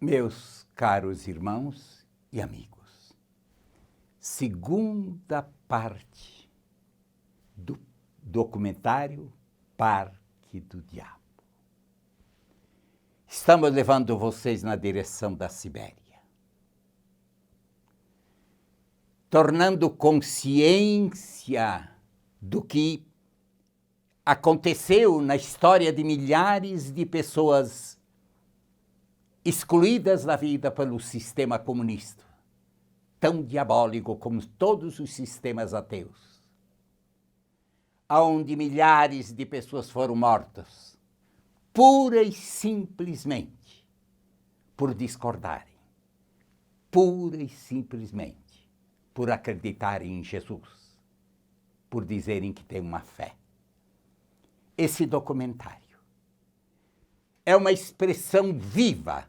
Meus caros irmãos e amigos, segunda parte do documentário Parque do Diabo. Estamos levando vocês na direção da Sibéria, tornando consciência do que aconteceu na história de milhares de pessoas excluídas da vida pelo sistema comunista, tão diabólico como todos os sistemas ateus, onde milhares de pessoas foram mortas, pura e simplesmente por discordarem, pura e simplesmente por acreditarem em Jesus, por dizerem que têm uma fé. Esse documentário é uma expressão viva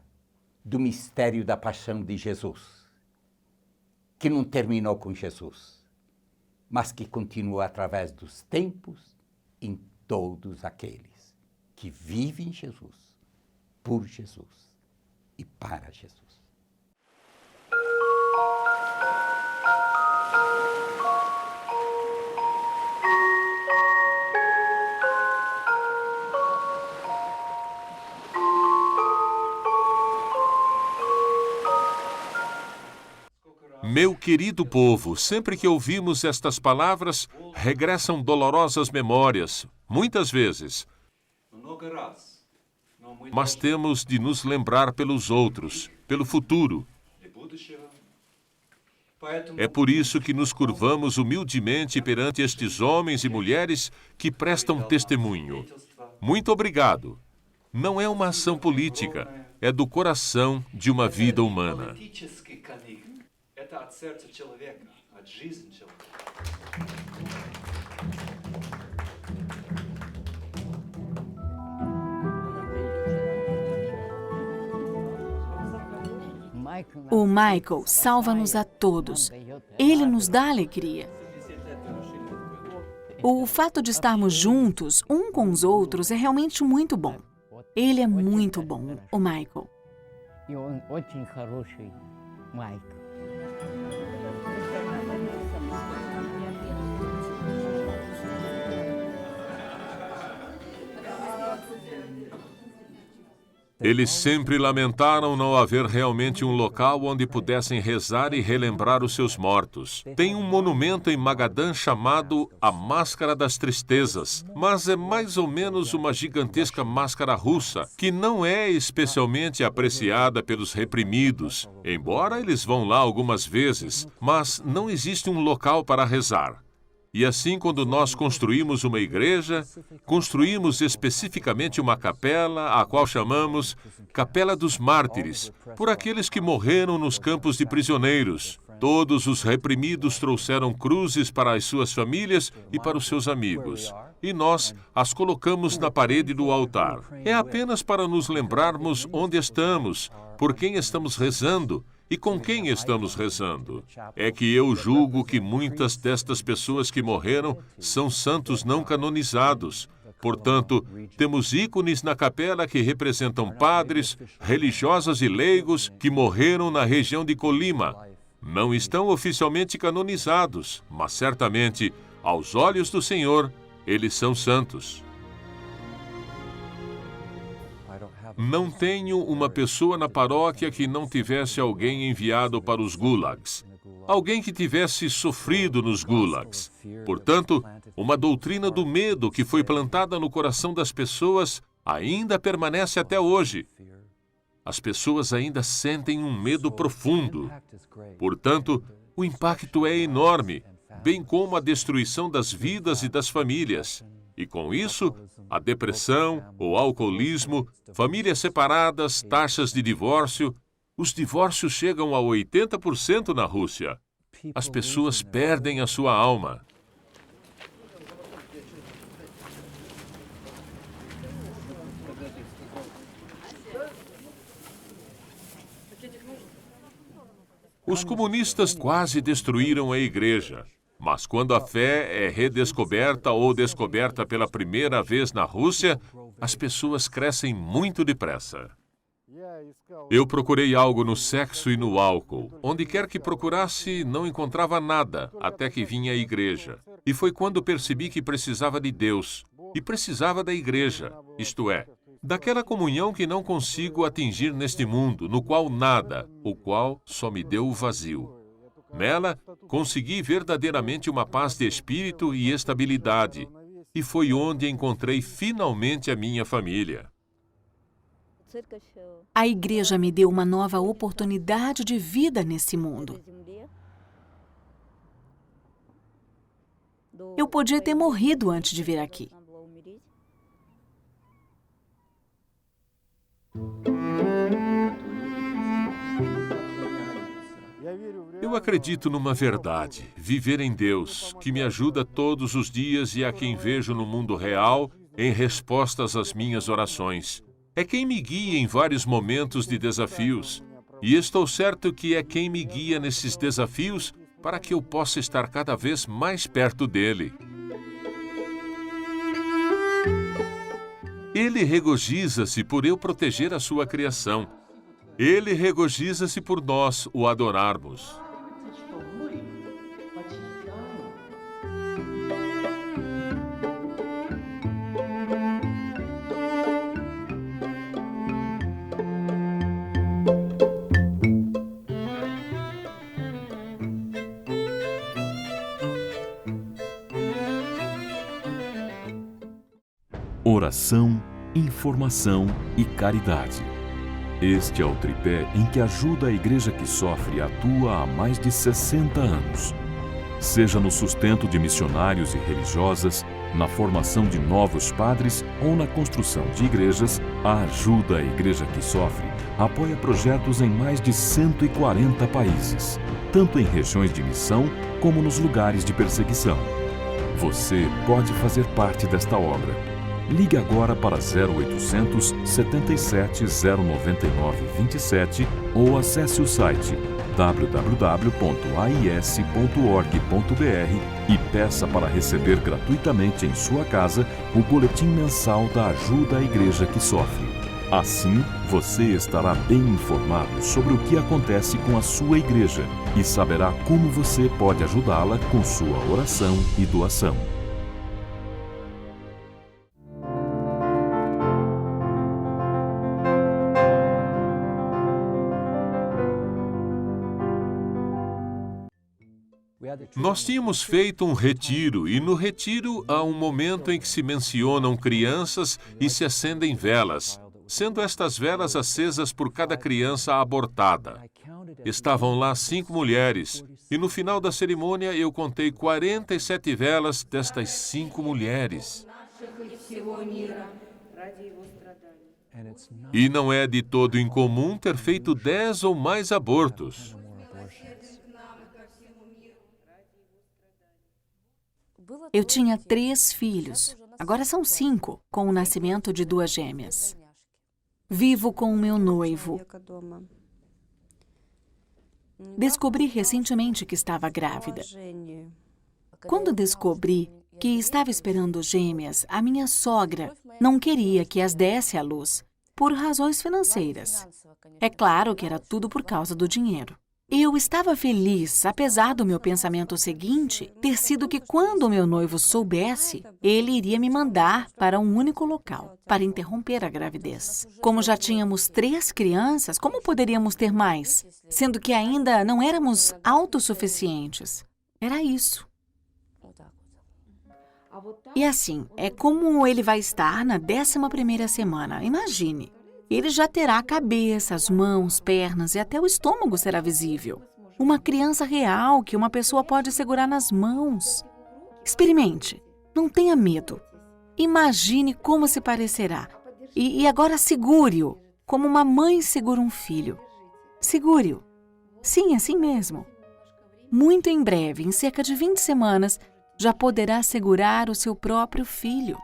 do mistério da paixão de Jesus, que não terminou com Jesus, mas que continua através dos tempos em todos aqueles que vivem Jesus, por Jesus e para Jesus. Meu querido povo, sempre que ouvimos estas palavras, regressam dolorosas memórias, muitas vezes. Mas temos de nos lembrar pelos outros, pelo futuro. É por isso que nos curvamos humildemente perante estes homens e mulheres que prestam testemunho. Muito obrigado. Não é uma ação política, é do coração de uma vida humana. От сердца человека, от жизни человека. O Michael salva-nos a todos. Ele nos dá alegria. O fato de estarmos juntos, um com os outros, é realmente muito bom. Ele é muito bom, o Michael. Eles sempre lamentaram não haver realmente um local onde pudessem rezar e relembrar os seus mortos. Tem um monumento em Magadã chamado a Máscara das Tristezas, mas é mais ou menos uma gigantesca máscara russa, que não é especialmente apreciada pelos reprimidos, embora eles vão lá algumas vezes, mas não existe um local para rezar. E assim, quando nós construímos uma igreja, construímos especificamente uma capela, a qual chamamos Capela dos Mártires, por aqueles que morreram nos campos de prisioneiros. Todos os reprimidos trouxeram cruzes para as suas famílias e para os seus amigos. E nós as colocamos na parede do altar. É apenas para nos lembrarmos onde estamos, por quem estamos rezando, e com quem estamos rezando? É que eu julgo que muitas destas pessoas que morreram são santos não canonizados. Portanto, temos ícones na capela que representam padres, religiosas e leigos que morreram na região de Colima. Não estão oficialmente canonizados, mas certamente, aos olhos do Senhor, eles são santos. Não tenho uma pessoa na paróquia que não tivesse alguém enviado para os gulags. Alguém que tivesse sofrido nos gulags. Portanto, uma doutrina do medo que foi plantada no coração das pessoas ainda permanece até hoje. As pessoas ainda sentem um medo profundo. Portanto, o impacto é enorme, bem como a destruição das vidas e das famílias. E com isso, a depressão, o alcoolismo, famílias separadas, taxas de divórcio. Os divórcios chegam a 80% na Rússia. As pessoas perdem a sua alma. Os comunistas quase destruíram a igreja. Mas quando a fé é redescoberta ou descoberta pela primeira vez na Rússia, as pessoas crescem muito depressa. Eu procurei algo no sexo e no álcool. Onde quer que procurasse, não encontrava nada, até que vim à igreja. E foi quando percebi que precisava de Deus. E precisava da igreja, isto é, daquela comunhão que não consigo atingir neste mundo, no qual nada, o qual só me deu o vazio. Nela, consegui verdadeiramente uma paz de espírito e estabilidade. E foi onde encontrei finalmente a minha família. A igreja me deu uma nova oportunidade de vida nesse mundo. Eu podia ter morrido antes de vir aqui. Eu acredito numa verdade, viver em Deus, que me ajuda todos os dias e a quem vejo no mundo real em respostas às minhas orações. É quem me guia em vários momentos de desafios, e estou certo que é quem me guia nesses desafios para que eu possa estar cada vez mais perto dele. Ele regozija-se por eu proteger a sua criação. Ele regozija-se por nós o adorarmos. Oração, informação e caridade. Este é o tripé em que ajuda a Igreja que Sofre atua há mais de 60 anos. Seja no sustento de missionários e religiosas, na formação de novos padres ou na construção de igrejas, a Ajuda a Igreja que Sofre apoia projetos em mais de 140 países, tanto em regiões de missão como nos lugares de perseguição. Você pode fazer parte desta obra. Ligue agora para 0800 77 099 27 ou acesse o site www.ais.org.br e peça para receber gratuitamente em sua casa o boletim mensal da Ajuda à Igreja que Sofre. Assim, você estará bem informado sobre o que acontece com a sua igreja e saberá como você pode ajudá-la com sua oração e doação. Nós tínhamos feito um retiro, e no retiro há um momento em que se mencionam crianças e se acendem velas, sendo estas velas acesas por cada criança abortada. Estavam lá 5 mulheres, e no final da cerimônia eu contei 47 velas destas 5 mulheres. E não é de todo incomum ter feito 10 ou mais abortos. Eu tinha 3 filhos, agora são 5, com o nascimento de 2 gêmeas. Vivo com o meu noivo. Descobri recentemente que estava grávida. Quando descobri que estava esperando gêmeas, a minha sogra não queria que as desse à luz, por razões financeiras. É claro que era tudo por causa do dinheiro. Eu estava feliz, apesar do meu pensamento seguinte ter sido que quando o meu noivo soubesse, ele iria me mandar para um único local, para interromper a gravidez. Como já tínhamos 3 crianças, como poderíamos ter mais? Sendo que ainda não éramos autossuficientes. Era isso. E assim, é como ele vai estar na 11ª semana, imagine. Ele já terá a cabeça, as mãos, pernas e até o estômago será visível. Uma criança real que uma pessoa pode segurar nas mãos. Experimente, não tenha medo. Imagine como se parecerá. E agora segure-o, como uma mãe segura um filho. Segure-o. Sim, assim mesmo. Muito em breve, em cerca de 20 semanas, já poderá segurar o seu próprio filho.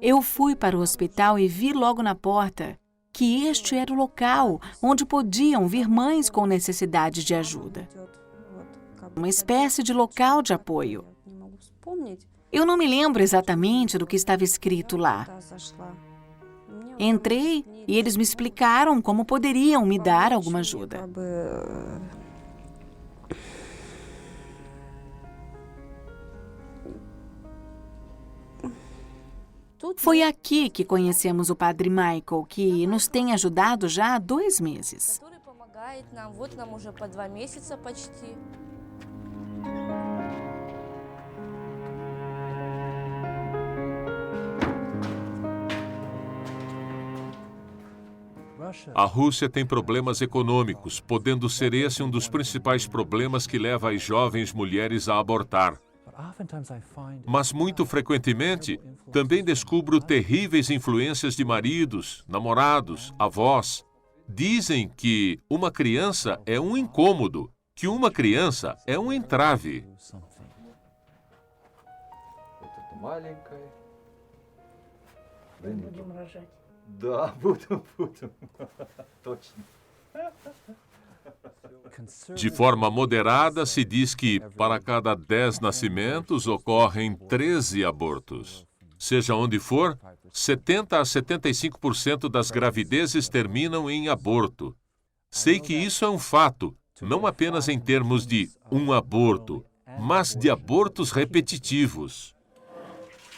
Eu fui para o hospital e vi logo na porta que este era o local onde podiam vir mães com necessidade de ajuda. Uma espécie de local de apoio. Eu não me lembro exatamente do que estava escrito lá. Entrei e eles me explicaram como poderiam me dar alguma ajuda. Foi aqui que conhecemos o Padre Michael, que nos tem ajudado já há 2 meses. A Rússia tem problemas econômicos, podendo ser esse um dos principais problemas que leva as jovens mulheres a abortar. Mas muito frequentemente, também descubro terríveis influências de maridos, namorados, avós. Dizem que uma criança é um incômodo, que uma criança é um entrave. De forma moderada, se diz que, para cada 10 nascimentos, ocorrem 13 abortos. Seja onde for, 70 a 75% das gravidezes terminam em aborto. Sei que isso é um fato, não apenas em termos de um aborto, mas de abortos repetitivos.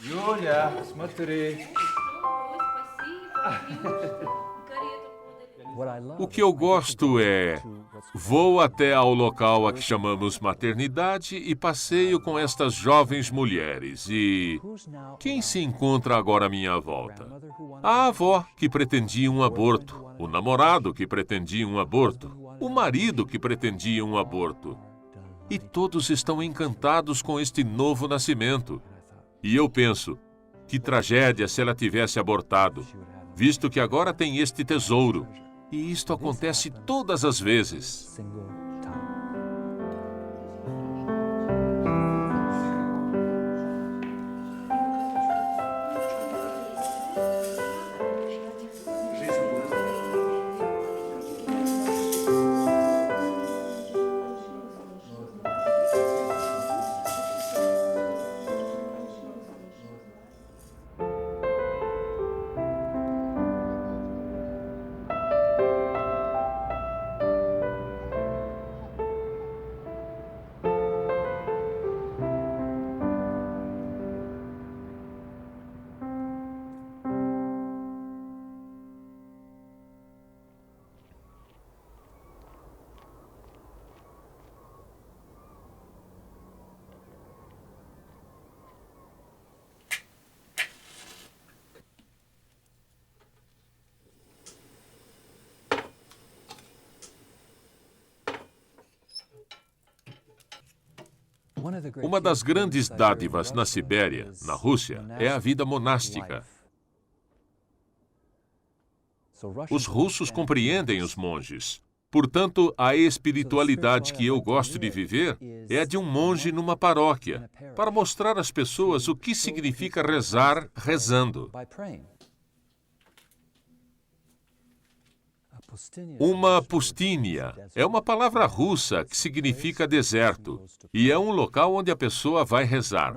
Юля, смотри. O que eu gosto é... Vou até ao local a que chamamos maternidade e passeio com estas jovens mulheres. E quem se encontra agora à minha volta? A avó que pretendia um aborto, o namorado que pretendia um aborto, o marido que pretendia um aborto. E todos estão encantados com este novo nascimento. E eu penso, que tragédia se ela tivesse abortado, visto que agora tem este tesouro. E isto acontece todas as vezes. Uma das grandes dádivas na Sibéria, na Rússia, é a vida monástica. Os russos compreendem os monges. Portanto, a espiritualidade que eu gosto de viver é a de um monge numa paróquia, para mostrar às pessoas o que significa rezar rezando. Uma pustínia é uma palavra russa que significa deserto, e é um local onde a pessoa vai rezar.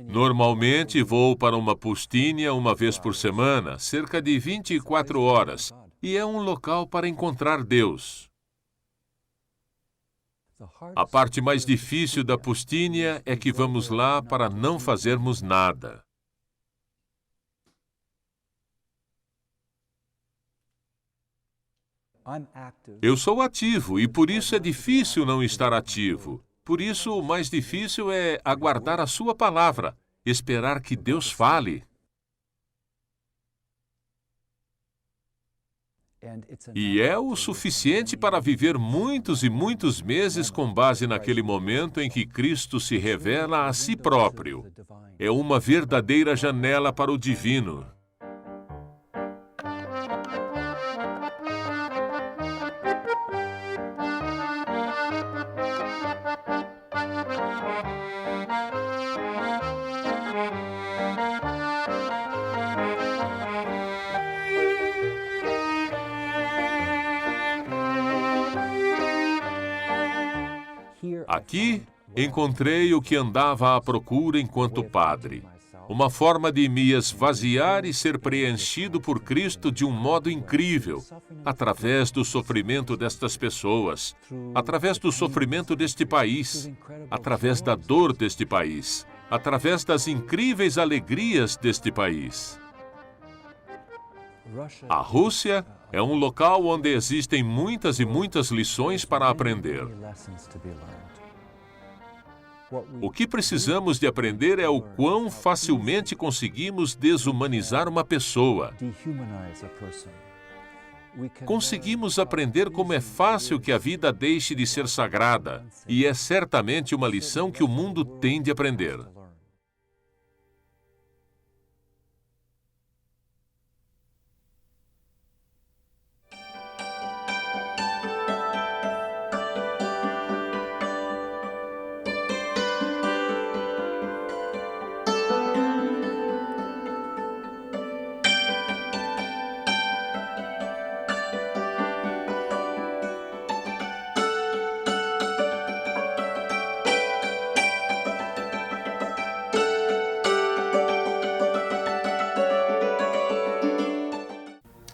Normalmente vou para uma pustínia uma vez por semana, cerca de 24 horas, e é um local para encontrar Deus. A parte mais difícil da pustínia é que vamos lá para não fazermos nada. Eu sou ativo e por isso é difícil não estar ativo. Por isso, o mais difícil é aguardar a sua palavra, esperar que Deus fale. E é o suficiente para viver muitos e muitos meses com base naquele momento em que Cristo se revela a si próprio. É uma verdadeira janela para o divino. Aqui, encontrei o que andava à procura enquanto padre. uma forma de me esvaziar e ser preenchido por Cristo de um modo incrível, através do sofrimento destas pessoas, através do sofrimento deste país, através da dor deste país, através das incríveis alegrias deste país. A Rússia é um local onde existem muitas e muitas lições para aprender. O que precisamos de aprender é o quão facilmente conseguimos desumanizar uma pessoa. Conseguimos aprender como é fácil que a vida deixe de ser sagrada, e é certamente uma lição que o mundo tem de aprender.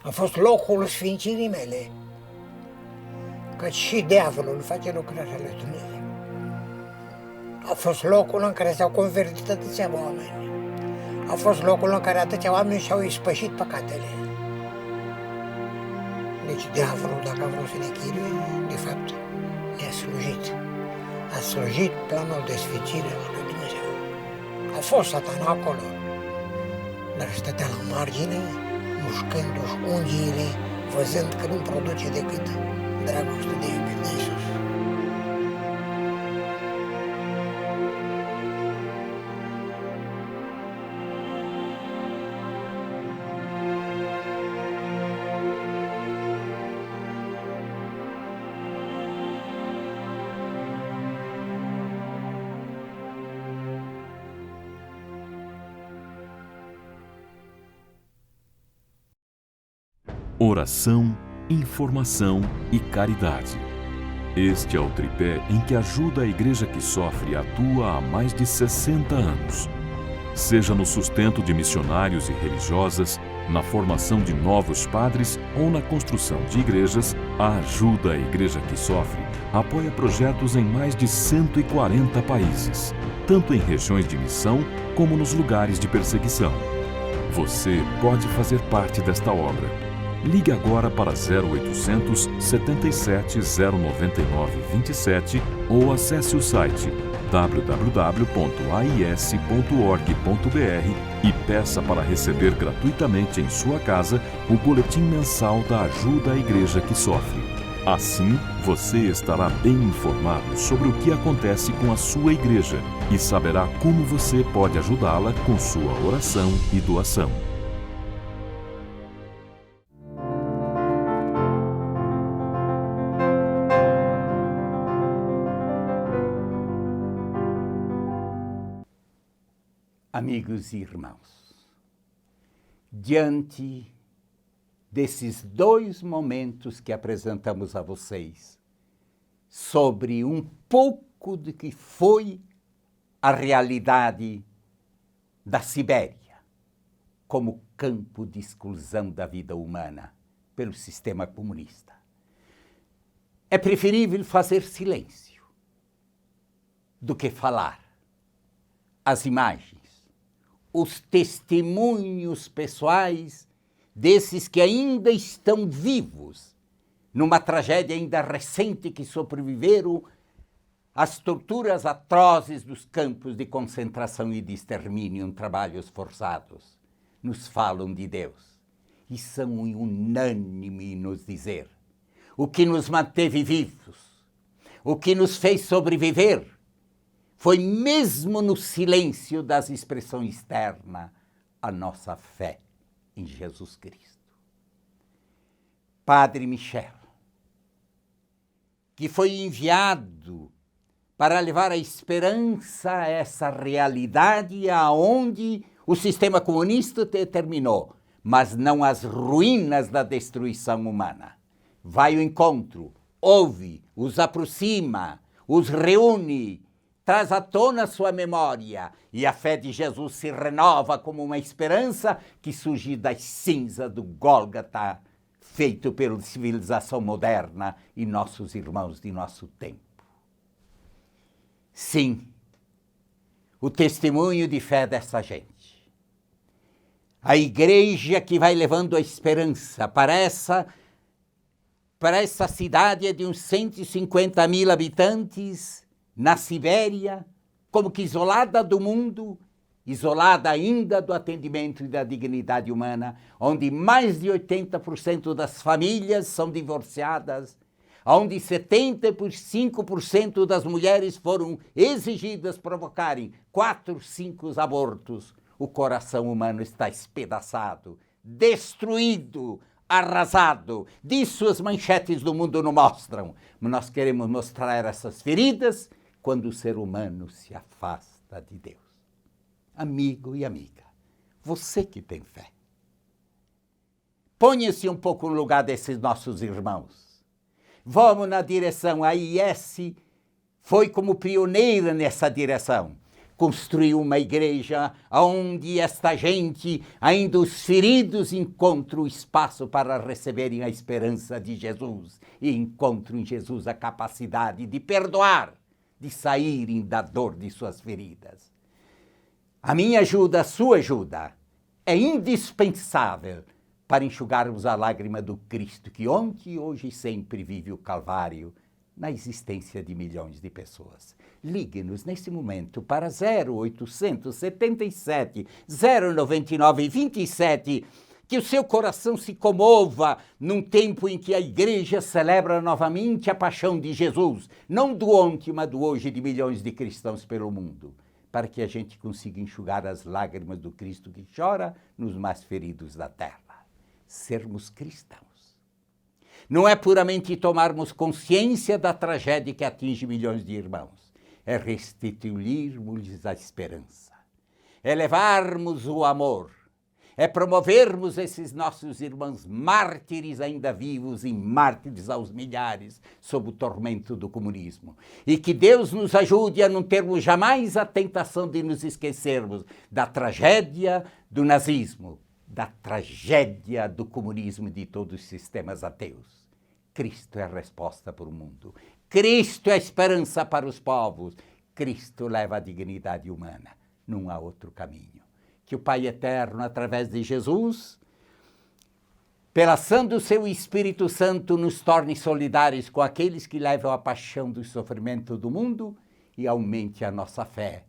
A fost locul sfințirii mele, căci și diavolul face lucrări alături de mine. A fost locul în care s-au convertit atâția oameni. A fost locul în care atâția oameni și-au ispășit păcatele. Deci diavolul, dacă a vrut să ne chinuie, de fapt ne-a slujit. A slujit planul de sfințire al lui Dumnezeu. A fost Satana acolo, dar stătea la margine, mușcându-și unghiile, văzând că nu produce decât dragoste de iubit de Iisus. Oração, informação e caridade. Este é o tripé em que ajuda a Igreja que Sofre e atua há mais de 60 anos. Seja no sustento de missionários e religiosas, na formação de novos padres ou na construção de igrejas, a Ajuda à Igreja que Sofre apoia projetos em mais de 140 países, tanto em regiões de missão como nos lugares de perseguição. Você pode fazer parte desta obra. Ligue agora para 0800 77 099 27 ou acesse o site www.ais.org.br e peça para receber gratuitamente em sua casa o boletim mensal da Ajuda à Igreja que Sofre. Assim, você estará bem informado sobre o que acontece com a sua igreja e saberá como você pode ajudá-la com sua oração e doação. Amigos e irmãos, diante desses dois momentos que apresentamos a vocês, sobre um pouco do que foi a realidade da Sibéria, como campo de exclusão da vida humana pelo sistema comunista, é preferível fazer silêncio do que falar. As imagens, os testemunhos pessoais desses que ainda estão vivos, numa tragédia ainda recente que sobreviveram às torturas atrozes dos campos de concentração e de extermínio em trabalhos forçados, nos falam de Deus e são unânimes em nos dizer o que nos manteve vivos, o que nos fez sobreviver, foi mesmo no silêncio das expressões externas a nossa fé em Jesus Cristo. Padre Michel, que foi enviado para levar a esperança a essa realidade aonde o sistema comunista terminou, mas não as ruínas da destruição humana. Vai ao encontro, ouve, os aproxima, os reúne, traz à tona sua memória e a fé de Jesus se renova como uma esperança que surge das cinzas do Gólgota, feito pela civilização moderna e nossos irmãos de nosso tempo. Sim, o testemunho de fé dessa gente. A igreja que vai levando a esperança para essa cidade de uns 150 mil habitantes, na Sibéria, como que isolada do mundo, isolada ainda do atendimento e da dignidade humana, onde mais de 80% das famílias são divorciadas, onde 75% das mulheres foram exigidas provocarem 4, 5 abortos. O coração humano está espedaçado, destruído, arrasado. Disso as manchetes do mundo não mostram. Mas nós queremos mostrar essas feridas quando o ser humano se afasta de Deus. Amigo e amiga, você que tem fé, ponha-se um pouco no lugar desses nossos irmãos. Vamos na direção. A IS foi como pioneira nessa direção. Construiu uma igreja onde esta gente, ainda os feridos, encontram espaço para receberem a esperança de Jesus e encontram em Jesus a capacidade de perdoar, de saírem da dor de suas feridas. A minha ajuda, a sua ajuda, é indispensável para enxugarmos a lágrima do Cristo que ontem, hoje e sempre vive o Calvário na existência de milhões de pessoas. Ligue-nos nesse momento para 0877 099 27, que o seu coração se comova num tempo em que a igreja celebra novamente a paixão de Jesus, não do ontem, mas do hoje de milhões de cristãos pelo mundo, para que a gente consiga enxugar as lágrimas do Cristo que chora nos mais feridos da terra. Sermos cristãos não é puramente tomarmos consciência da tragédia que atinge milhões de irmãos, é restituirmos a esperança, é levarmos o amor, é promovermos esses nossos irmãos mártires ainda vivos e mártires aos milhares sob o tormento do comunismo. E que Deus nos ajude a não termos jamais a tentação de nos esquecermos da tragédia do nazismo, da tragédia do comunismo e de todos os sistemas ateus. Cristo é a resposta para o mundo. Cristo é a esperança para os povos. Cristo leva a dignidade humana. Não há outro caminho. Que o Pai Eterno, através de Jesus, pela ação do seu Espírito Santo, nos torne solidários com aqueles que levam a paixão do sofrimento do mundo e aumente a nossa fé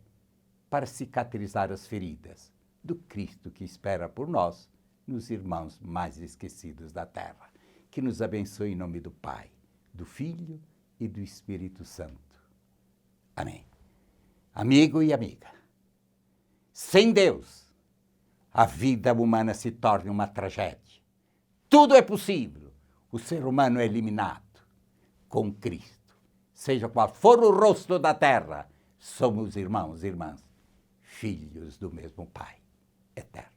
para cicatrizar as feridas do Cristo que espera por nós, nos irmãos mais esquecidos da terra. Que nos abençoe em nome do Pai, do Filho e do Espírito Santo. Amém. Amigo e amiga, sem Deus, a vida humana se torna uma tragédia. Tudo é possível. O ser humano é eliminado. Com Cristo, seja qual for o rosto da terra, somos irmãos e irmãs, filhos do mesmo Pai eterno.